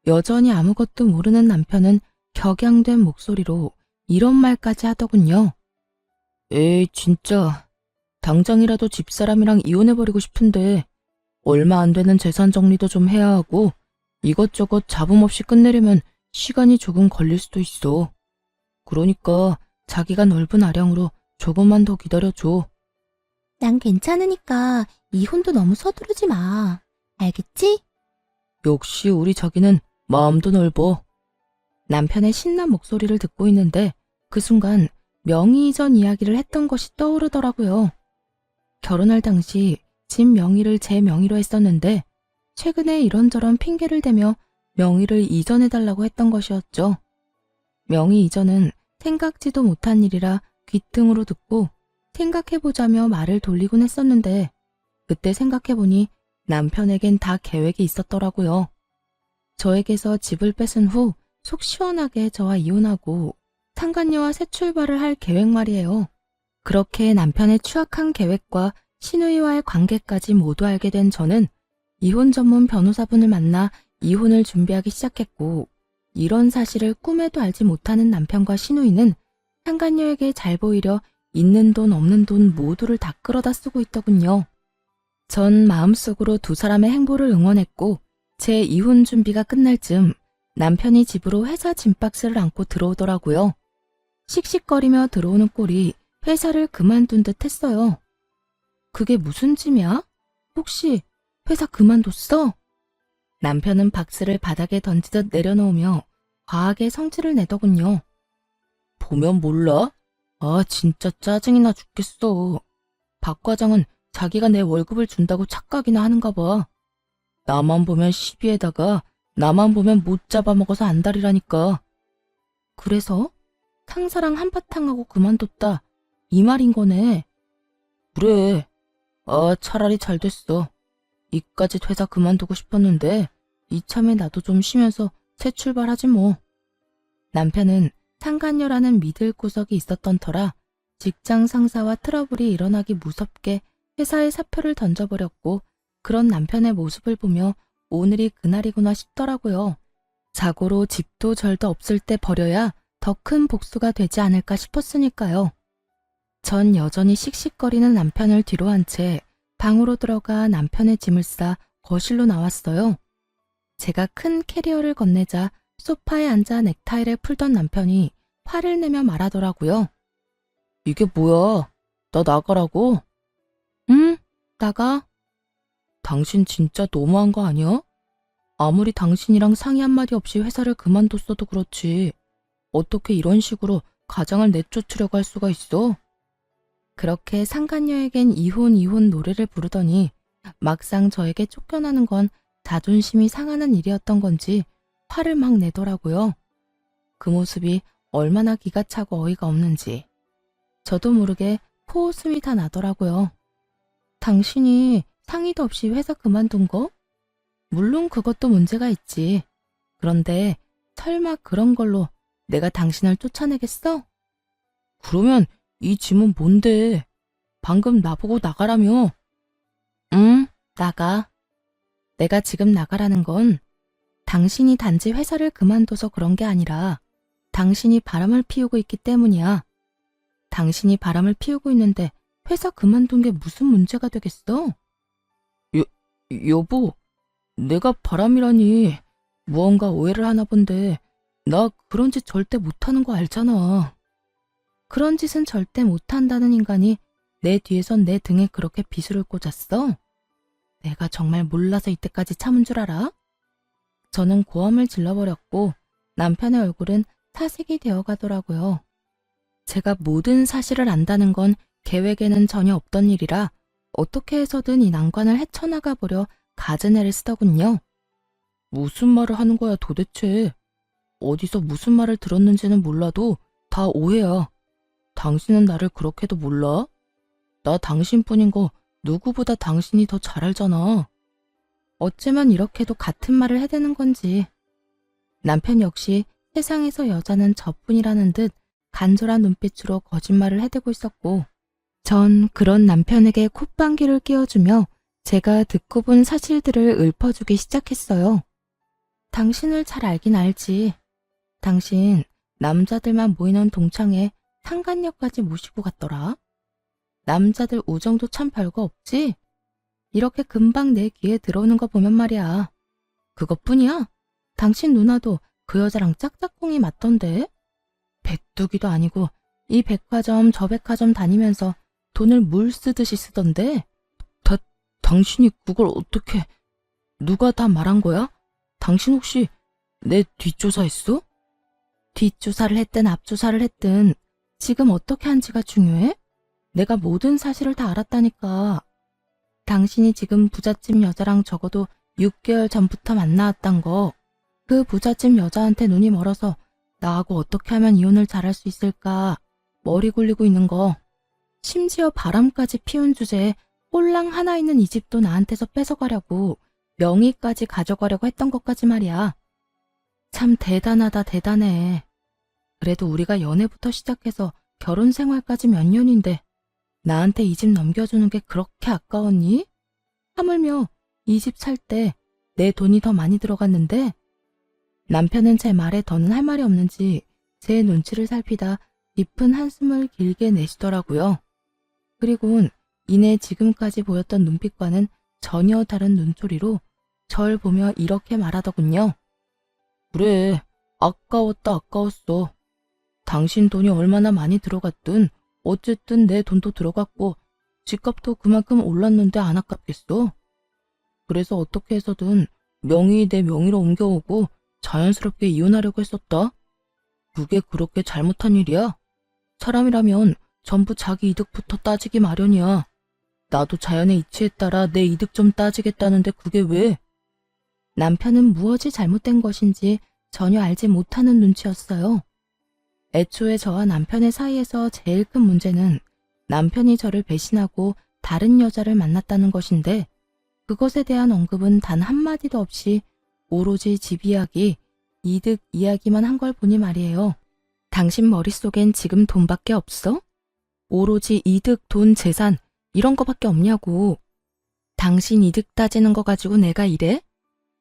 여전히 아무것도 모르는 남편은 격양된 목소리로 이런 말까지 하더군요. 에이, 진짜. 당장이라도 집사람이랑 이혼해버리고 싶은데 얼마 안 되는 재산 정리도 좀 해야 하고 이것저것 잡음 없이 끝내려면 시간이 조금 걸릴 수도 있어. 그러니까 자기가 넓은 아량으로 조금만 더 기다려줘. 난 괜찮으니까 이혼도 너무 서두르지 마. 알겠지? 역시 우리 자기는 마음도 넓어. 남편의 신난 목소리를 듣고 있는데 그 순간 명의 이전 이야기를 했던 것이 떠오르더라고요. 결혼할 당시 집 명의를 제 명의로 했었는데 최근에 이런저런 핑계를 대며 명의를 이전해달라고 했던 것이었죠. 명의 이전은 생각지도 못한 일이라 귀등으로 듣고 생각해보자며 말을 돌리곤 했었는데 그때 생각해보니 남편에겐 다 계획이 있었더라고요. 저에게서 집을 뺏은 후 속 시원하게 저와 이혼하고 상간녀와 새 출발을 할 계획 말이에요. 그렇게 남편의 추악한 계획과 시누이와의 관계까지 모두 알게 된 저는 이혼 전문 변호사분을 만나 이혼을 준비하기 시작했고 이런 사실을 꿈에도 알지 못하는 남편과 시누이는 상간녀에게 잘 보이려 있는 돈 없는 돈 모두를 다 끌어다 쓰고 있더군요. 전 마음속으로 두 사람의 행보를 응원했고 제 이혼 준비가 끝날 즈음 남편이 집으로 회사 짐박스를 안고 들어오더라고요. 씩씩거리며 들어오는 꼴이 회사를 그만둔 듯 했어요. 그게 무슨 짐이야? 혹시 회사 그만뒀어? 남편은 박스를 바닥에 던지듯 내려놓으며 과하게 성질을 내더군요. 보면 몰라? 아, 진짜 짜증이 나 죽겠어. 박 과장은 자기가 내 월급을 준다고 착각이나 하는가 봐. 나만 보면 시비에다가 나만 보면 못 잡아먹어서 안달이라니까. 그래서 상사랑 한바탕 하고 그만뒀다. 이 말인 거네. 그래. 아, 차라리 잘 됐어. 이까짓 회사 그만두고 싶었는데 이참에 나도 좀 쉬면서 새 출발하지 뭐. 남편은 상간녀라는 믿을 구석이 있었던 터라 직장 상사와 트러블이 일어나기 무섭게 회사에 사표를 던져버렸고 그런 남편의 모습을 보며 오늘이 그날이구나 싶더라고요. 자고로 집도 절도 없을 때 버려야 더 큰 복수가 되지 않을까 싶었으니까요. 전 여전히 씩씩거리는 남편을 뒤로 한 채 방으로 들어가 남편의 짐을 싸 거실로 나왔어요. 제가 큰 캐리어를 건네자 소파에 앉아 넥타이를 풀던 남편이 화를 내며 말하더라고요. 이게 뭐야? 나 나가라고? 응, 나가. 당신 진짜 너무한 거 아니야? 아무리 당신이랑 상의 한마디 없이 회사를 그만뒀어도 그렇지. 어떻게 이런 식으로 가장을 내쫓으려고 할 수가 있어? 그렇게 상간녀에겐 이혼 노래를 부르더니 막상 저에게 쫓겨나는 건 자존심이 상하는 일이었던 건지 화를 막 내더라고요. 그 모습이 얼마나 기가 차고 어이가 없는지 저도 모르게 코웃음이 다 나더라고요. 당신이 상의도 없이 회사 그만둔 거? 물론 그것도 문제가 있지. 그런데 설마 그런 걸로 내가 당신을 쫓아내겠어? 그러면 이 짐은 뭔데? 방금 나보고 나가라며. 응, 나가. 내가 지금 나가라는 건 당신이 단지 회사를 그만둬서 그런 게 아니라 당신이 바람을 피우고 있기 때문이야. 당신이 바람을 피우고 있는데 회사 그만둔 게 무슨 문제가 되겠어? 여보, 내가 바람이라니 무언가 오해를 하나 본데 나 그런 짓 절대 못하는 거 알잖아. 그런 짓은 절대 못한다는 인간이 내 뒤에선 내 등에 그렇게 비수를 꽂았어? 내가 정말 몰라서 이때까지 참은 줄 알아? 저는 고함을 질러버렸고 남편의 얼굴은 사색이 되어가더라고요. 제가 모든 사실을 안다는 건 계획에는 전혀 없던 일이라 어떻게 해서든 이 난관을 헤쳐나가 보려 갖은 애를 쓰더군요. 무슨 말을 하는 거야 도대체. 어디서 무슨 말을 들었는지는 몰라도 다 오해야. 당신은 나를 그렇게도 몰라? 나 당신뿐인 거 누구보다 당신이 더 잘 알잖아. 어쩌면 이렇게도 같은 말을 해대는 건지. 남편 역시 세상에서 여자는 저뿐이라는 듯 간절한 눈빛으로 거짓말을 해대고 있었고, 전 그런 남편에게 콧방귀를 뀌어주며 제가 듣고 본 사실들을 읊어주기 시작했어요. 당신을 잘 알긴 알지. 당신 남자들만 모이는 동창회 상간녀까지 모시고 갔더라. 남자들 우정도 참 별거 없지? 이렇게 금방 내 귀에 들어오는 거 보면 말이야. 그것뿐이야? 당신 누나도 그 여자랑 짝짝꿍이 맞던데? 백두기도 아니고 이 백화점 저 백화점 다니면서 돈을 물 쓰듯이 쓰던데? 당신이 그걸 어떻게... 누가 다 말한 거야? 당신 혹시 내 뒷조사했어? 뒷조사를 했든 앞조사를 했든 지금 어떻게 한지가 중요해? 내가 모든 사실을 다 알았다니까. 당신이 지금 부잣집 여자랑 적어도 6개월 전부터 만나왔단 거. 그 부잣집 여자한테 눈이 멀어서 나하고 어떻게 하면 이혼을 잘할 수 있을까 머리 굴리고 있는 거. 심지어 바람까지 피운 주제에 꼴랑 하나 있는 이 집도 나한테서 뺏어가려고 명의까지 가져가려고 했던 것까지 말이야. 참 대단하다 대단해. 그래도 우리가 연애부터 시작해서 결혼 생활까지 몇 년인데 나한테 이 집 넘겨주는 게 그렇게 아까웠니? 하물며 이 집 살 때 내 돈이 더 많이 들어갔는데. 남편은 제 말에 더는 할 말이 없는지 제 눈치를 살피다 깊은 한숨을 길게 내쉬더라고요. 그리곤 이내 지금까지 보였던 눈빛과는 전혀 다른 눈초리로 절 보며 이렇게 말하더군요. 그래, 아까웠다 아까웠어. 당신 돈이 얼마나 많이 들어갔든 어쨌든 내 돈도 들어갔고 집값도 그만큼 올랐는데 안 아깝겠어? 그래서 어떻게 해서든 명의 내 명의로 옮겨오고 자연스럽게 이혼하려고 했었다. 그게 그렇게 잘못한 일이야? 사람이라면 전부 자기 이득부터 따지기 마련이야. 나도 자연의 이치에 따라 내 이득 좀 따지겠다는데 그게 왜? 남편은 무엇이 잘못된 것인지 전혀 알지 못하는 눈치였어요. 애초에 저와 남편의 사이에서 제일 큰 문제는 남편이 저를 배신하고 다른 여자를 만났다는 것인데 그것에 대한 언급은 단 한마디도 없이 오로지 집 이야기, 이득 이야기만 한 걸 보니 말이에요. 당신 머릿속엔 지금 돈밖에 없어? 오로지 이득, 돈, 재산 이런 거밖에 없냐고. 당신 이득 따지는 거 가지고 내가 이래?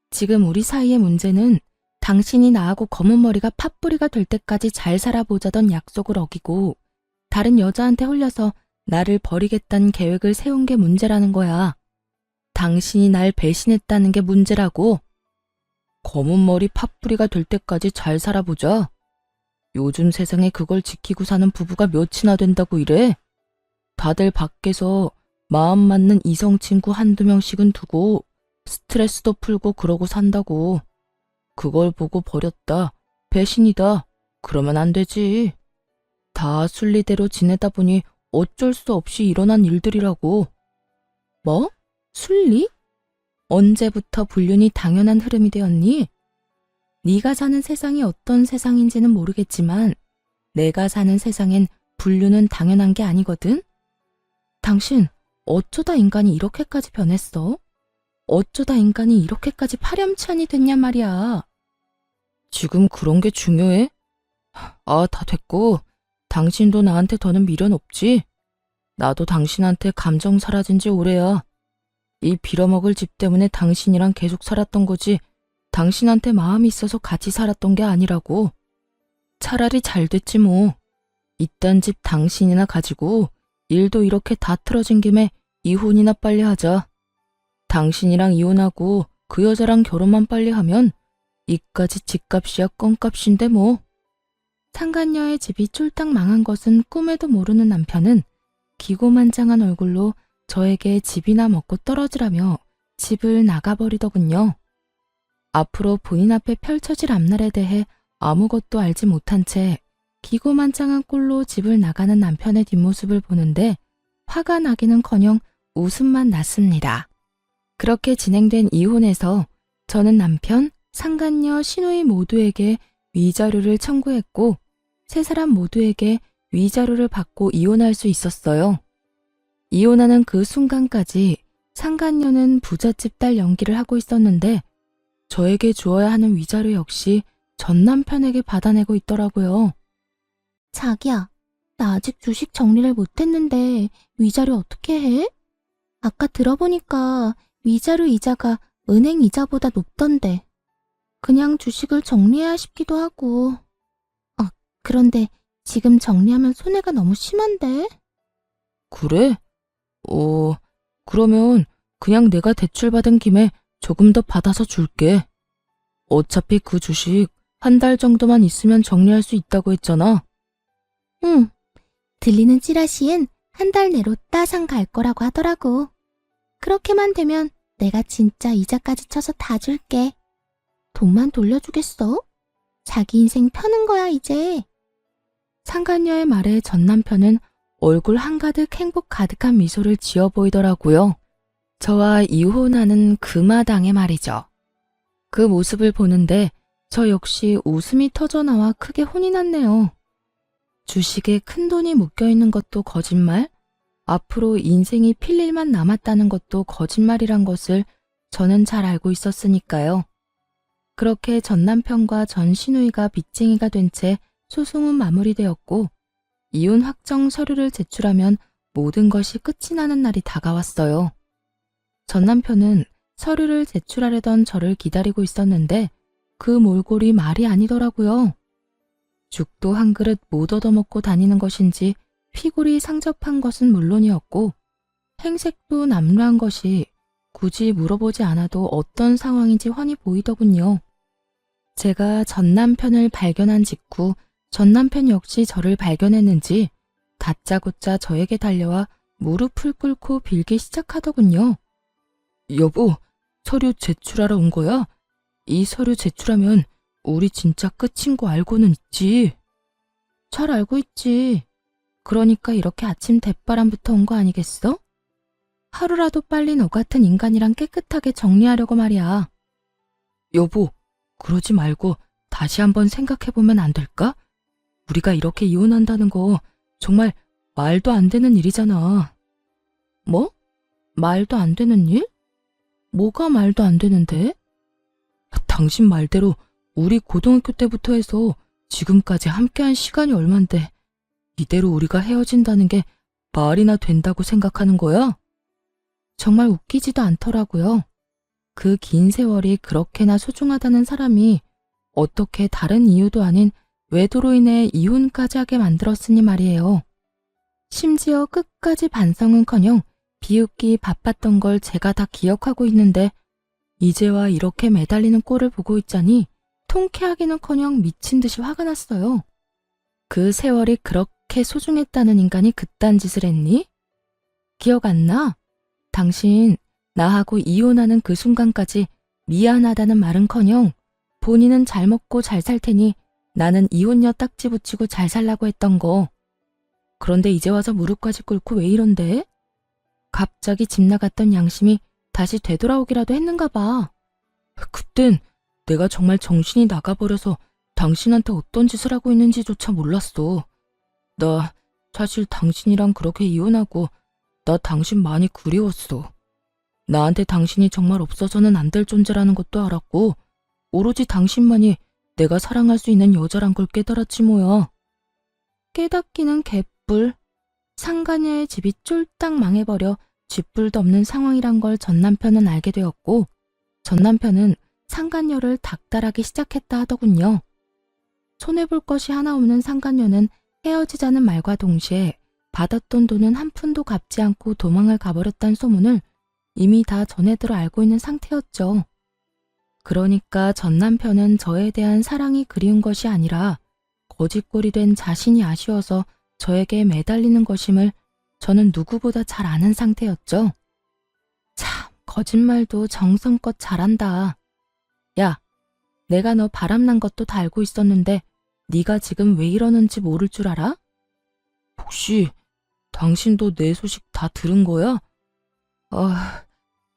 지금 우리 사이의 문제는 당신이 나하고 검은 머리가 팥뿌리가 될 때까지 잘 살아보자던 약속을 어기고 다른 여자한테 홀려서 나를 버리겠다는 계획을 세운 게 문제라는 거야. 당신이 날 배신했다는 게 문제라고. 검은 머리 팥뿌리가 될 때까지 잘 살아보자. 요즘 세상에 그걸 지키고 사는 부부가 몇이나 된다고 이래? 다들 밖에서 마음 맞는 이성 친구 한두 명씩은 두고 스트레스도 풀고 그러고 산다고. 그걸 보고 버렸다, 배신이다, 그러면 안 되지. 다 순리대로 지내다 보니 어쩔 수 없이 일어난 일들이라고. 뭐? 순리? 언제부터 불륜이 당연한 흐름이 되었니? 네가 사는 세상이 어떤 세상인지는 모르겠지만 내가 사는 세상엔 불륜은 당연한 게 아니거든? 당신 어쩌다 인간이 이렇게까지 변했어? 어쩌다 인간이 이렇게까지 파렴치한이 됐냔 말이야. 지금 그런 게 중요해? 아, 다 됐고 당신도 나한테 더는 미련 없지? 나도 당신한테 감정 사라진 지 오래야. 이 빌어먹을 집 때문에 당신이랑 계속 살았던 거지 당신한테 마음이 있어서 같이 살았던 게 아니라고. 차라리 잘 됐지 뭐. 이딴 집 당신이나 가지고 일도 이렇게 다 틀어진 김에 이혼이나 빨리 하자. 당신이랑 이혼하고 그 여자랑 결혼만 빨리 하면 이까지 집값이야 껌값인데 뭐. 상간녀의 집이 쫄딱 망한 것은 꿈에도 모르는 남편은 기고만장한 얼굴로 저에게 집이나 먹고 떨어지라며 집을 나가버리더군요. 앞으로 본인 앞에 펼쳐질 앞날에 대해 아무것도 알지 못한 채 기고만장한 꼴로 집을 나가는 남편의 뒷모습을 보는데 화가 나기는커녕 웃음만 났습니다. 그렇게 진행된 이혼에서 저는 남편, 상간녀, 시누이 모두에게 위자료를 청구했고 세 사람 모두에게 위자료를 받고 이혼할 수 있었어요. 이혼하는 그 순간까지 상간녀는 부잣집 딸 연기를 하고 있었는데 저에게 주어야 하는 위자료 역시 전 남편에게 받아내고 있더라고요. 자기야, 나 아직 주식 정리를 못했는데 위자료 어떻게 해? 아까 들어보니까 위자료 이자가 은행 이자보다 높던데. 그냥 주식을 정리해야 싶기도 하고. 그런데 지금 정리하면 손해가 너무 심한데? 그래? 그러면 그냥 내가 대출받은 김에 조금 더 받아서 줄게. 어차피 그 주식 한 달 정도만 있으면 정리할 수 있다고 했잖아. 응. 들리는 찌라시엔 한 달 내로 따상 갈 거라고 하더라고. 그렇게만 되면 내가 진짜 이자까지 쳐서 다 줄게. 돈만 돌려주겠어? 자기 인생 펴는 거야, 이제. 상간녀의 말에 전 남편은 얼굴 한가득 행복 가득한 미소를 지어 보이더라고요. 저와 이혼하는 그 마당에 말이죠. 그 모습을 보는데 저 역시 웃음이 터져나와 크게 혼이 났네요. 주식에 큰 돈이 묶여있는 것도 거짓말, 앞으로 인생이 필 일만 남았다는 것도 거짓말이란 것을 저는 잘 알고 있었으니까요. 그렇게 전 남편과 전 시누이가 빚쟁이가 된 채 소송은 마무리되었고 이혼 확정 서류를 제출하면 모든 것이 끝이 나는 날이 다가왔어요. 전 남편은 서류를 제출하려던 저를 기다리고 있었는데 그 몰골이 말이 아니더라고요. 죽도 한 그릇 못 얻어먹고 다니는 것인지 피골이 상접한 것은 물론이었고 행색도 남루한 것이 굳이 물어보지 않아도 어떤 상황인지 훤히 보이더군요. 제가 전 남편을 발견한 직후 전 남편 역시 저를 발견했는지 다짜고짜 저에게 달려와 무릎을 꿇고 빌기 시작하더군요. 여보, 서류 제출하러 온 거야? 이 서류 제출하면 우리 진짜 끝인 거 알고는 있지. 잘 알고 있지. 그러니까 이렇게 아침 대바람부터 온 거 아니겠어? 하루라도 빨리 너 같은 인간이랑 깨끗하게 정리하려고 말이야. 여보, 그러지 말고 다시 한번 생각해보면 안 될까? 우리가 이렇게 이혼한다는 거 정말 말도 안 되는 일이잖아. 뭐? 말도 안 되는 일? 뭐가 말도 안 되는데? 당신 말대로 우리 고등학교 때부터 해서 지금까지 함께한 시간이 얼만데 이대로 우리가 헤어진다는 게 말이나 된다고 생각하는 거야? 정말 웃기지도 않더라고요. 그 긴 세월이 그렇게나 소중하다는 사람이 어떻게 다른 이유도 아닌 외도로 인해 이혼까지 하게 만들었으니 말이에요. 심지어 끝까지 반성은커녕 비웃기 바빴던 걸 제가 다 기억하고 있는데 이제와 이렇게 매달리는 꼴을 보고 있자니 통쾌하기는커녕 미친 듯이 화가 났어요. 그 세월이 그렇게 소중했다는 인간이 그딴 짓을 했니? 기억 안 나? 당신 나하고 이혼하는 그 순간까지 미안하다는 말은커녕 본인은 잘 먹고 잘 살 테니 나는 이혼녀 딱지 붙이고 잘 살라고 했던 거. 그런데 이제 와서 무릎까지 꿇고 왜 이런데? 갑자기 집 나갔던 양심이 다시 되돌아오기라도 했는가 봐. 그땐 내가 정말 정신이 나가버려서 당신한테 어떤 짓을 하고 있는지조차 몰랐어. 나 사실 당신이랑 그렇게 이혼하고 나 당신 많이 그리웠어. 나한테 당신이 정말 없어서는 안 될 존재라는 것도 알았고 오로지 당신만이 내가 사랑할 수 있는 여자란 걸 깨달았지 뭐야. 깨닫기는 개뿔. 상가녀의 집이 쫄딱 망해버려 쥐뿔도 없는 상황이란 걸 전 남편은 알게 되었고 전 남편은 상간녀를 닥달하기 시작했다 하더군요. 손해볼 것이 하나 없는 상간녀는 헤어지자는 말과 동시에 받았던 돈은 한 푼도 갚지 않고 도망을 가버렸다는 소문을 이미 다 전해들어 알고 있는 상태였죠. 그러니까 전 남편은 저에 대한 사랑이 그리운 것이 아니라 거짓골이 된 자신이 아쉬워서 저에게 매달리는 것임을 저는 누구보다 잘 아는 상태였죠. 참, 거짓말도 정성껏 잘한다. 야, 내가 너 바람난 것도 다 알고 있었는데 네가 지금 왜 이러는지 모를 줄 알아? 혹시 당신도 내 소식 다 들은 거야?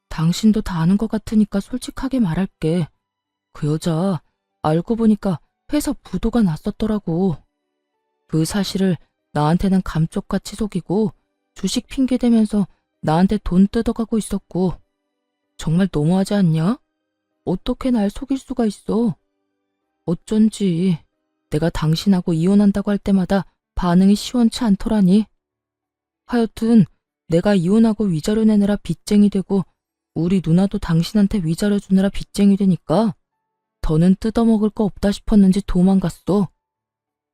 당신도 다 아는 것 같으니까 솔직하게 말할게. 그 여자 알고 보니까 회사 부도가 났었더라고. 그 사실을 나한테는 감쪽같이 속이고 주식 핑계대면서 나한테 돈 뜯어가고 있었고 정말 너무하지 않냐? 어떻게 날 속일 수가 있어? 어쩐지 내가 당신하고 이혼한다고 할 때마다 반응이 시원치 않더라니. 하여튼 내가 이혼하고 위자료 내느라 빚쟁이 되고 우리 누나도 당신한테 위자료 주느라 빚쟁이 되니까 더는 뜯어먹을 거 없다 싶었는지 도망갔어.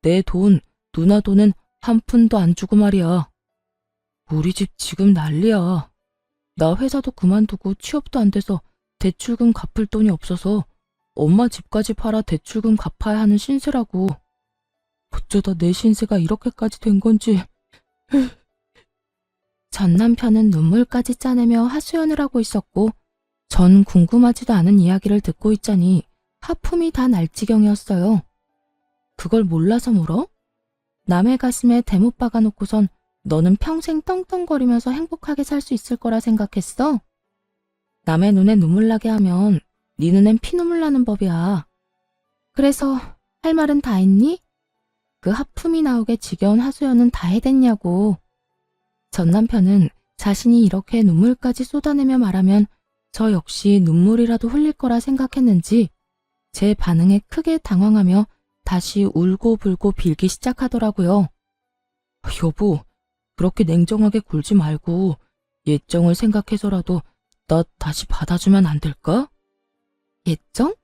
내 돈, 누나 돈은 한 푼도 안 주고 말이야. 우리 집 지금 난리야. 나 회사도 그만두고 취업도 안 돼서 대출금 갚을 돈이 없어서 엄마 집까지 팔아 대출금 갚아야 하는 신세라고. 어쩌다 내 신세가 이렇게까지 된 건지. 전 남편은 눈물까지 짜내며 하소연을 하고 있었고 전 궁금하지도 않은 이야기를 듣고 있자니 하품이 다 날 지경이었어요. 그걸 몰라서 물어? 남의 가슴에 대못 박아놓고선 너는 평생 떵떵거리면서 행복하게 살 수 있을 거라 생각했어? 남의 눈에 눈물 나게 하면 네 눈엔 피눈물 나는 법이야. 그래서 할 말은 다 했니? 그 하품이 나오게 지겨운 하소연은 다 해댔냐고. 전 남편은 자신이 이렇게 눈물까지 쏟아내며 말하면 저 역시 눈물이라도 흘릴 거라 생각했는지 제 반응에 크게 당황하며 다시 울고불고 빌기 시작하더라고요. 여보, 그렇게 냉정하게 굴지 말고 예정을 생각해서라도 나 다시 받아주면 안 될까? 예정?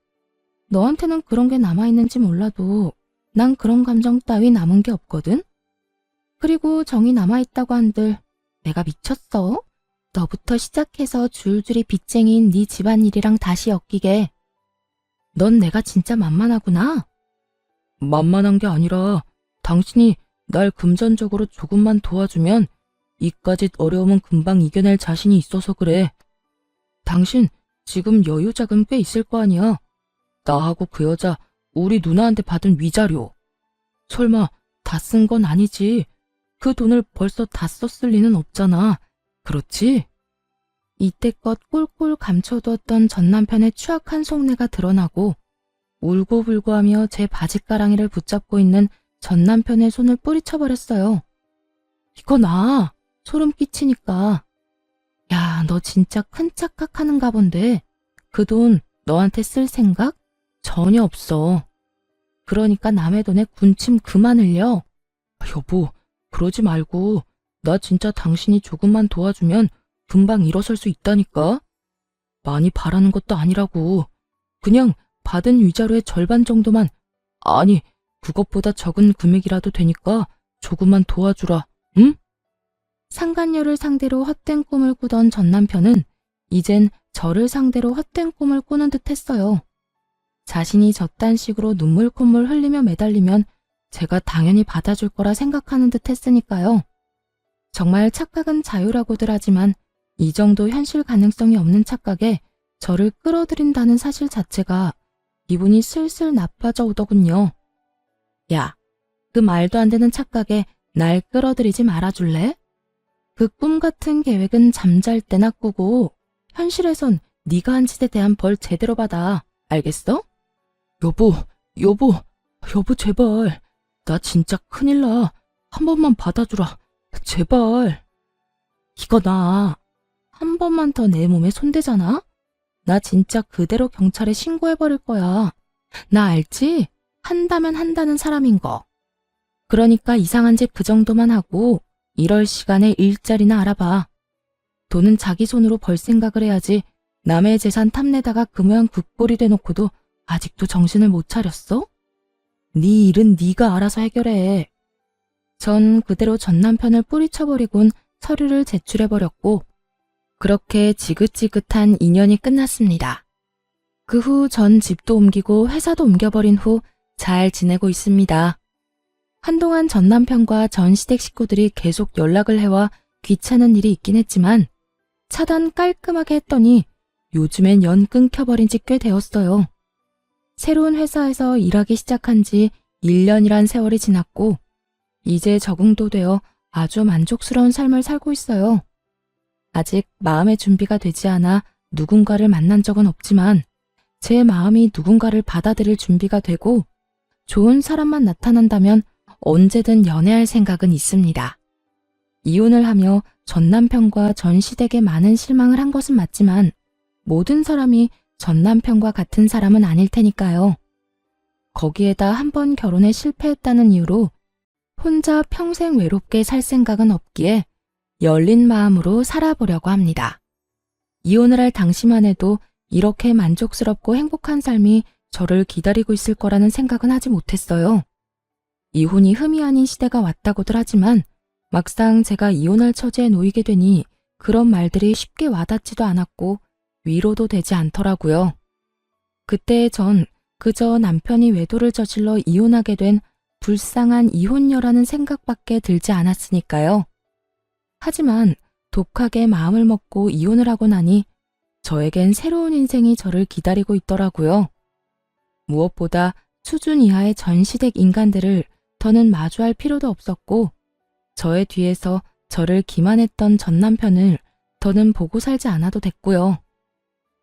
너한테는 그런 게 남아있는지 몰라도 난 그런 감정 따위 남은 게 없거든? 그리고 정이 남아있다고 한들 내가 미쳤어? 너부터 시작해서 줄줄이 빚쟁이인 네 집안일이랑 다시 엮이게. 넌 내가 진짜 만만하구나. 만만한 게 아니라 당신이 날 금전적으로 조금만 도와주면 이까짓 어려움은 금방 이겨낼 자신이 있어서 그래. 당신 지금 여유 자금 꽤 있을 거 아니야. 나하고 그 여자 우리 누나한테 받은 위자료. 설마 다 쓴 건 아니지. 그 돈을 벌써 다 썼을 리는 없잖아. 그렇지? 이때껏 꼴꼴 감춰두었던 전 남편의 추악한 속내가 드러나고 울고불고하며 제 바짓가랑이를 붙잡고 있는 전 남편의 손을 뿌리쳐버렸어요. 이거 나 소름 끼치니까. 야, 너 진짜 큰 착각하는가 본데 그 돈 너한테 쓸 생각 전혀 없어. 그러니까 남의 돈에 군침 그만 흘려. 여보, 그러지 말고 나 진짜 당신이 조금만 도와주면 금방 일어설 수 있다니까. 많이 바라는 것도 아니라고. 그냥 받은 위자료의 절반 정도만, 아니 그것보다 적은 금액이라도 되니까 조금만 도와주라. 응? 상간녀를 상대로 헛된 꿈을 꾸던 전 남편은 이젠 저를 상대로 헛된 꿈을 꾸는 듯 했어요. 자신이 저딴 식으로 눈물 콧물 흘리며 매달리면 제가 당연히 받아줄 거라 생각하는 듯 했으니까요. 정말 착각은 자유라고들 하지만 이 정도 현실 가능성이 없는 착각에 저를 끌어들인다는 사실 자체가 기분이 슬슬 나빠져 오더군요. 야, 그 말도 안 되는 착각에 날 끌어들이지 말아줄래? 그 꿈 같은 계획은 잠잘 때나 꾸고 현실에선 네가 한 짓에 대한 벌 제대로 받아. 알겠어? 여보 제발. 나 진짜 큰일 나. 한 번만 받아주라. 제발. 이거 나 한 번만 더 내 몸에 손대잖아? 나 진짜 그대로 경찰에 신고해버릴 거야. 나 알지? 한다면 한다는 사람인 거. 그러니까 이상한 짓 그 정도만 하고 이럴 시간에 일자리나 알아봐. 돈은 자기 손으로 벌 생각을 해야지 남의 재산 탐내다가 그 모양 국골이 돼놓고도 아직도 정신을 못 차렸어? 네 일은 네가 알아서 해결해. 전 그대로 전 남편을 뿌리쳐버리곤 서류를 제출해버렸고 그렇게 지긋지긋한 인연이 끝났습니다. 그 후 전 집도 옮기고 회사도 옮겨버린 후 잘 지내고 있습니다. 한동안 전 남편과 전 시댁 식구들이 계속 연락을 해와 귀찮은 일이 있긴 했지만 차단 깔끔하게 했더니 요즘엔 연 끊겨버린 지 꽤 되었어요. 새로운 회사에서 일하기 시작한 지 1년이란 세월이 지났고 이제 적응도 되어 아주 만족스러운 삶을 살고 있어요. 아직 마음의 준비가 되지 않아 누군가를 만난 적은 없지만 제 마음이 누군가를 받아들일 준비가 되고 좋은 사람만 나타난다면 언제든 연애할 생각은 있습니다. 이혼을 하며 전 남편과 전 시댁에 많은 실망을 한 것은 맞지만 모든 사람이 전 남편과 같은 사람은 아닐 테니까요. 거기에다 한 번 결혼에 실패했다는 이유로 혼자 평생 외롭게 살 생각은 없기에 열린 마음으로 살아보려고 합니다. 이혼을 할 당시만 해도 이렇게 만족스럽고 행복한 삶이 저를 기다리고 있을 거라는 생각은 하지 못했어요. 이혼이 흠이 아닌 시대가 왔다고들 하지만 막상 제가 이혼할 처지에 놓이게 되니 그런 말들이 쉽게 와닿지도 않았고 위로도 되지 않더라고요. 그때 전 그저 남편이 외도를 저질러 이혼하게 된 불쌍한 이혼녀라는 생각밖에 들지 않았으니까요. 하지만 독하게 마음을 먹고 이혼을 하고 나니 저에겐 새로운 인생이 저를 기다리고 있더라고요. 무엇보다 수준 이하의 전시댁 인간들을 더는 마주할 필요도 없었고 저의 뒤에서 저를 기만했던 전 남편을 더는 보고 살지 않아도 됐고요.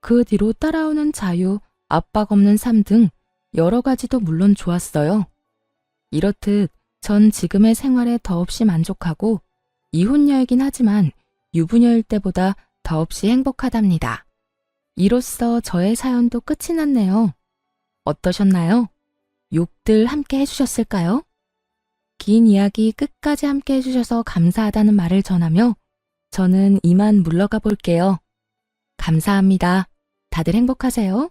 그 뒤로 따라오는 자유, 압박 없는 삶 등 여러 가지도 물론 좋았어요. 이렇듯 전 지금의 생활에 더없이 만족하고 이혼녀이긴 하지만 유부녀일 때보다 더없이 행복하답니다. 이로써 저의 사연도 끝이 났네요. 어떠셨나요? 욕들 함께 해주셨을까요? 긴 이야기 끝까지 함께 해주셔서 감사하다는 말을 전하며 저는 이만 물러가 볼게요. 감사합니다. 다들 행복하세요.